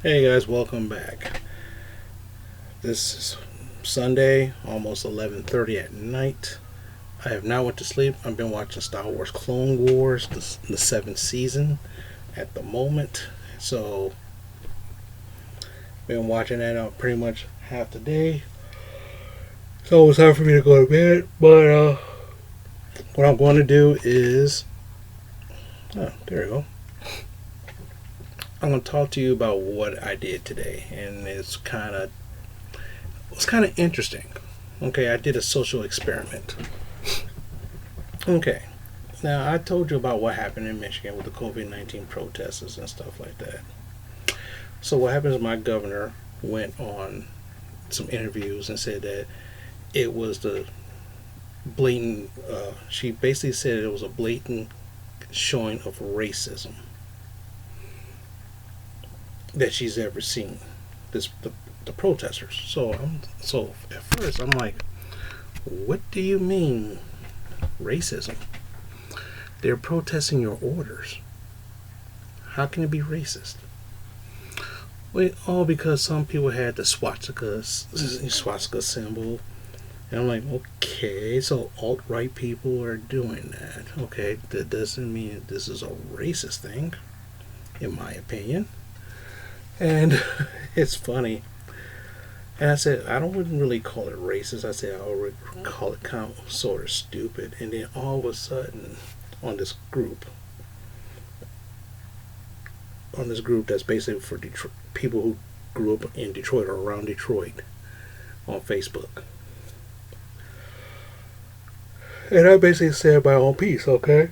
Hey guys, welcome back. This is Sunday, almost 11:30 at night. I have not went to sleep. I've been watching Star Wars Clone Wars, the seventh season at the moment. So, been watching that out pretty much half the day. So it's time for me to go to bed. But what I'm going to do is, there we go. I'm going to talk to you about what I did today, and it's kind of interesting. Okay, I did a social experiment. Okay, now I told you about what happened in Michigan with the COVID-19 protests and stuff like that. So what happened is my governor went on some interviews and said that it was the blatant. She basically said it was a blatant showing of racism that she's ever seen. The protesters. So at first I'm like, what do you mean racism? They're protesting your orders. How can it be racist? Well, all because some people had the swastika symbol. And I'm like, okay, so alt right people are doing that. Okay, that doesn't mean this is a racist thing, in my opinion. And it's funny. And I said, I don't wouldn't really call it racist. I said, I would call it kind of sort of stupid. And then all of a sudden, on this group, that's basically for Detroit, people who grew up in Detroit or around Detroit on Facebook. And I basically said my own piece, okay?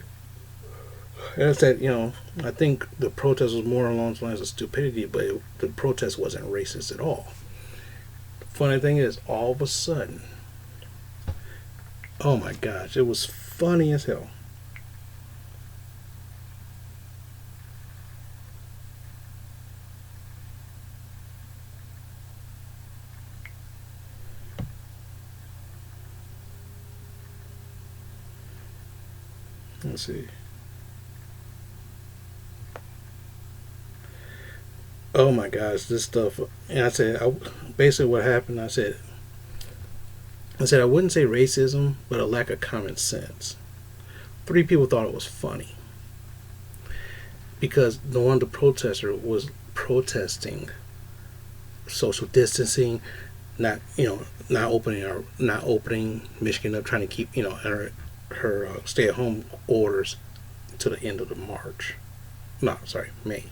And I said, I think the protest was more along the lines of stupidity, but the protest wasn't racist at all. The funny thing is, all of a sudden, oh my gosh, it was funny as hell. Let's see. Oh my gosh, this stuff. And I said, basically what happened, I said I wouldn't say racism, but a lack of common sense. Three people thought it was funny because the one the protester was protesting social distancing, not opening Michigan up, trying to keep her stay at home orders to the end of the March. No, sorry, May.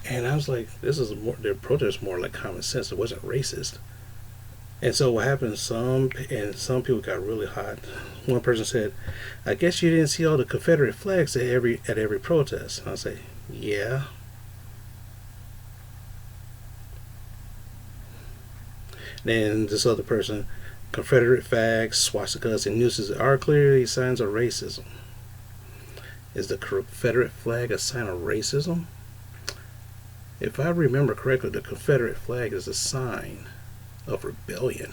And I was like, this is more their protest more like common sense. It wasn't racist. And so what happened? Some people got really hot. One person said, "I guess you didn't see all the Confederate flags at every protest." And I say, "Yeah." Then this other person, Confederate flags, swastikas, and nooses are clearly signs of racism. Is the Confederate flag a sign of racism? If I remember correctly, the Confederate flag is a sign of rebellion,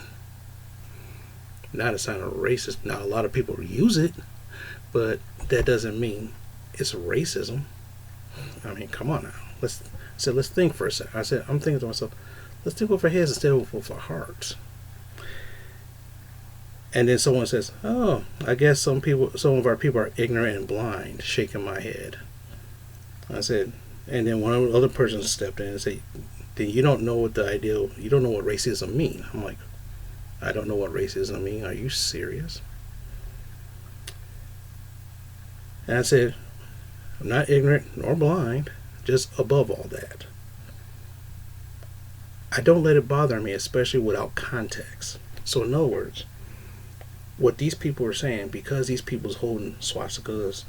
not a sign of racist. Now, a lot of people use it, but that doesn't mean it's racism. I mean, come on now. Let's think for a second. I'm thinking to myself, let's think with our heads instead of with our hearts. And then someone says, "Oh, I guess some of our people are ignorant and blind." Shaking my head. I said, and then one other person stepped in and said, "Then you don't know you don't know what racism mean." I'm like, I don't know what racism mean. Are you serious? And I said, I'm not ignorant nor blind, just above all that. I don't let it bother me, especially without context. So in other words, what these people are saying, because these people's holding swastikas,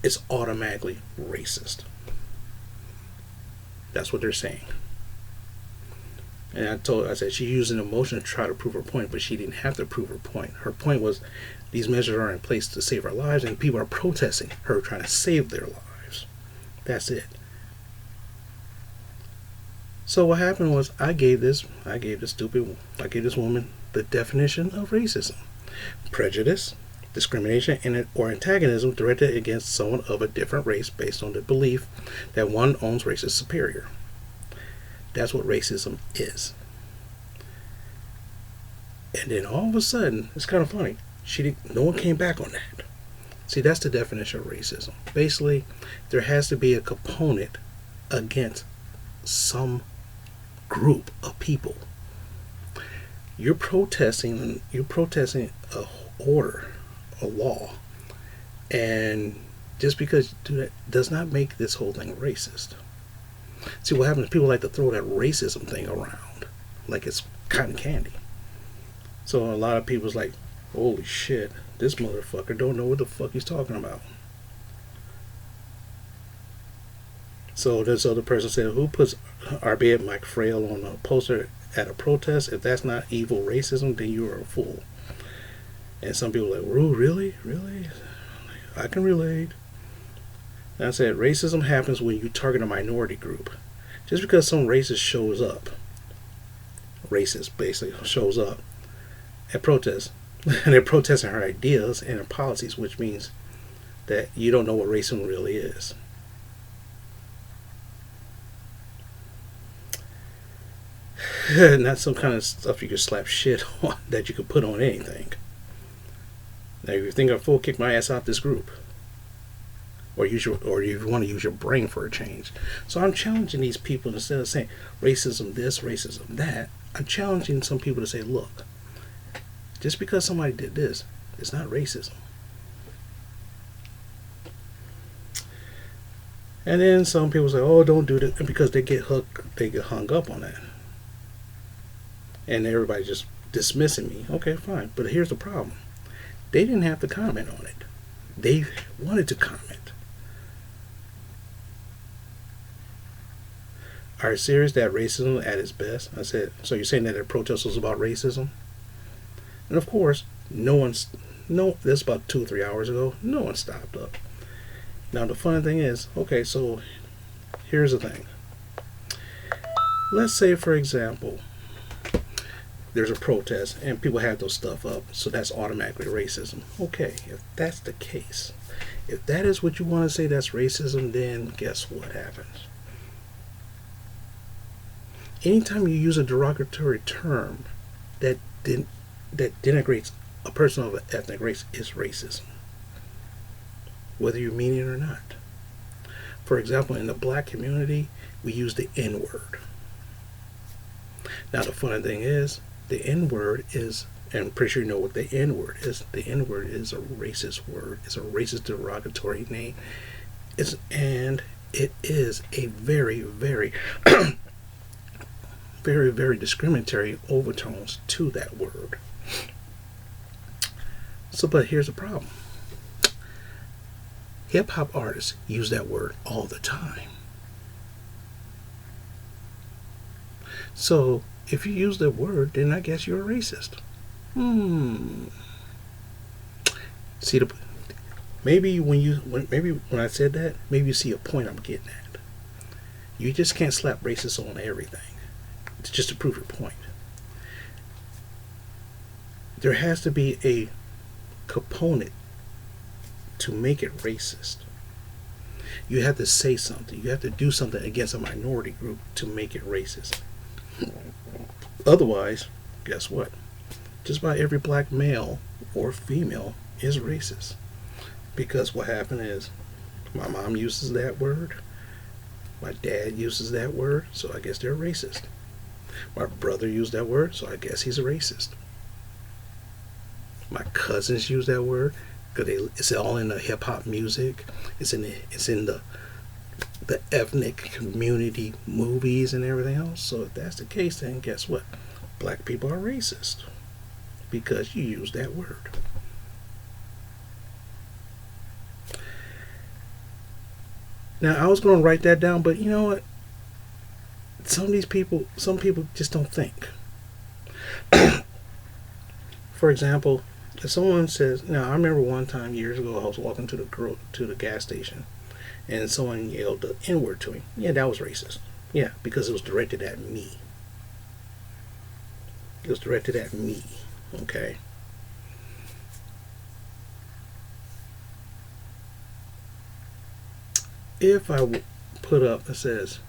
it's automatically racist. That's what they're saying. And I said she used an emotion to try to prove her point, but she didn't have to prove her point. Her point was these measures are in place to save our lives, and people are protesting her trying to save their lives. That's it. So what happened was I gave this woman the definition of racism: prejudice, discrimination, or antagonism directed against someone of a different race based on the belief that one own's race is superior. That's what racism is. And then all of a sudden, it's kind of funny. No one came back on that. See, that's the definition of racism. Basically, there has to be a component against some group of people. You're protesting a order, a law, and just because you do that does not make this whole thing racist. See, what happens is people like to throw that racism thing around like it's cotton candy. So a lot of people's like, holy shit, this motherfucker don't know what the fuck he's talking about. So this other person said, who puts Arbeit Mike Frail on a poster at a protest? If that's not evil racism, then you are a fool. And some people are like, "Ooh, really? Really? I can relate." And I said, racism happens when you target a minority group. Just because some racist basically shows up at protests, and they're protesting her ideas and her policies, which means that you don't know what racism really is. Not some kind of stuff you can slap shit on that you could put on anything. Now, if you think I'm full, kick my ass out this group, or you want to use your brain for a change. So I'm challenging these people, instead of saying racism this, racism that. I'm challenging some people to say, look, just because somebody did this, it's not racism. And then some people say, oh, don't do that, because they get hung up on that. And everybody just dismissing me. Okay, fine. But here's the problem. They didn't have to comment on it. They wanted to comment. Are you serious that racism at its best? I said, so you're saying that the protest was about racism? And of course, this is about 2 or 3 hours ago, no one stopped up. Now the funny thing is, okay, so here's the thing. Let's say, for example, there's a protest and people have those stuff up, so that's automatically racism. Okay, if that's the case, if that is what you want to say that's racism, then guess what happens? Anytime you use a derogatory term that denigrates a person of an ethnic race is racism, whether you mean it or not. For example, in the black community, we use the N-word. Now the funny thing is, the N-word is, and I'm pretty sure you know what the N-word is. The N-word is a racist word. It's a racist derogatory name. And it is a very, very, very, very discriminatory overtones to that word. So, but here's the problem. Hip-hop artists use that word all the time. So, if you use that word, then I guess you're a racist. See, maybe when I said that, maybe you see a point I'm getting at. You just can't slap racist on everything. It's just to prove your point. There has to be a component to make it racist. You have to say something. You have to do something against a minority group to make it racist. Otherwise, guess what? Just about every black male or female is racist. Because what happened is, my mom uses that word, my dad uses that word, so I guess they're racist. My brother used that word, so I guess he's a racist. My cousins use that word because it's all in the hip hop music. It's in the ethnic community movies and everything else. So if that's the case, then guess what? Black people are racist because you use that word. Now I was going to write that down, but you know what? Some people just don't think. For example, if someone says, now I remember one time years ago I was walking to the gas station and someone yelled the N-word to me. Yeah, that was racist. Yeah, because it was directed at me. It was directed at me. Okay. If I put up that says,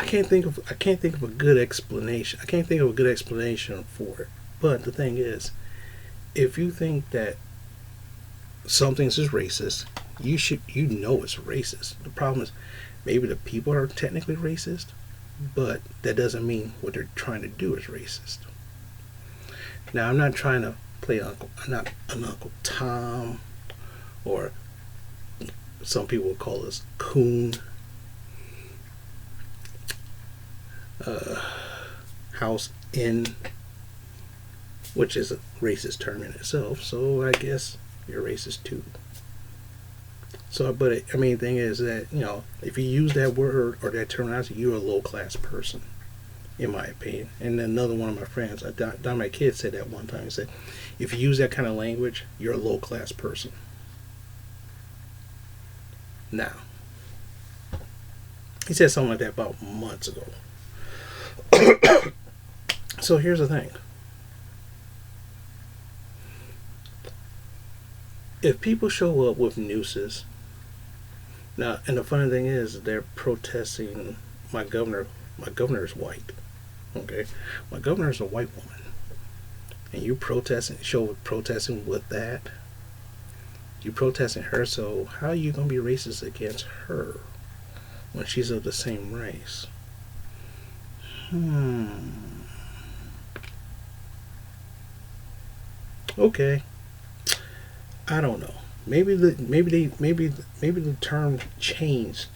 I can't think of a good explanation. I can't think of a good explanation for it. But the thing is, if you think that something's is racist, you know it's racist. The problem is maybe the people are technically racist, but that doesn't mean what they're trying to do is racist. Now I'm not trying to play not an Uncle Tom, or some people would call us coon, house in, which is a racist term in itself. So I guess you're racist too. So, but I mean, the thing is that, you know, if you use that word or that terminology, you're a low class person, in my opinion. And another one of my friends, my kid, said that one time. He said, if you use that kind of language, you're a low class person. Now, he said something like that about months ago. So here's the thing. If people show up with nooses, now, and the funny thing is, they're protesting my governor. My governor is white. Okay, my governor is a white woman, and you protesting with that. You protesting her, so how are you gonna be racist against her when she's of the same race? Okay, I don't know. Maybe the term changed.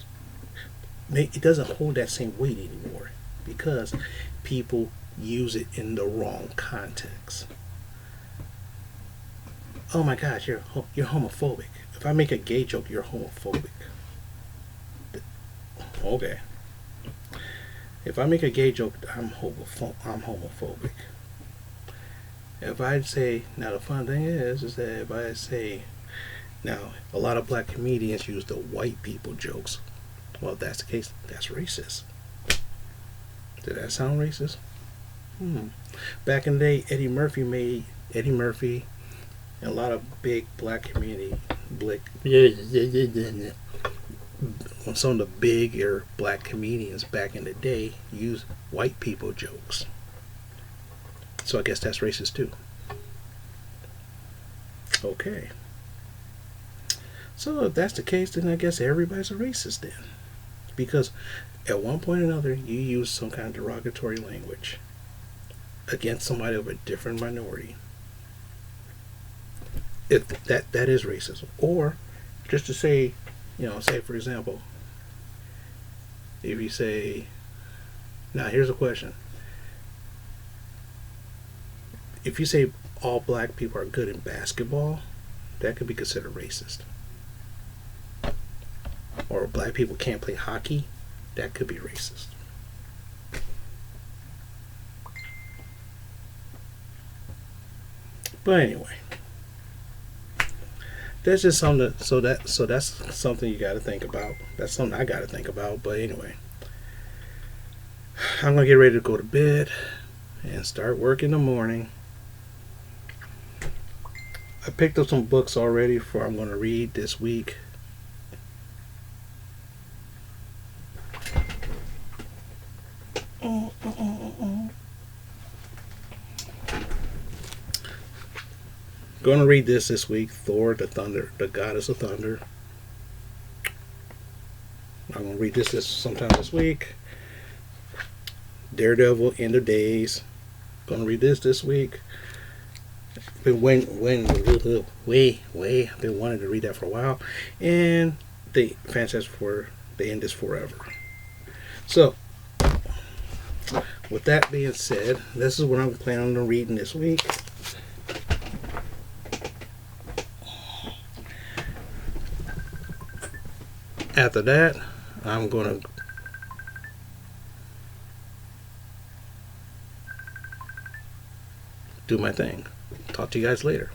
It doesn't hold that same weight anymore because people use it in the wrong context. Oh my gosh, you're homophobic. If I make a gay joke, you're homophobic. Okay. If I make a gay joke, I'm homophobic. If I say, now the fun thing is that if I say, now a lot of black comedians use the white people jokes. Well, if that's the case, that's racist. Did that sound racist? Back in the day, Eddie Murphy and a lot of big black community, some of the bigger black comedians back in the day used white people jokes. So I guess that's racist too. Okay. So if that's the case, then I guess everybody's a racist then. Because at one point or another, you use some kind of derogatory language against somebody of a different minority. If that is racism. Or just to say, say for example, if you say, now here's a question. If you say all black people are good in basketball, that could be considered racist. Or black people can't play hockey, that could be racist. But anyway, that's just something. So that's something you got to think about. That's something I got to think about. But anyway, I'm gonna get ready to go to bed and start work in the morning. I picked up some books already for I'm gonna read this week. Going to read this week. Thor, the goddess of thunder. I'm going to read this sometime this week. Daredevil, End of Days. Going to read this week. I've been wanting to read that for a while. And the Fantastic Four, The End Is Forever. So, with that being said, this is what I'm planning on reading this week. After that, I'm going to do my thing. Talk to you guys later.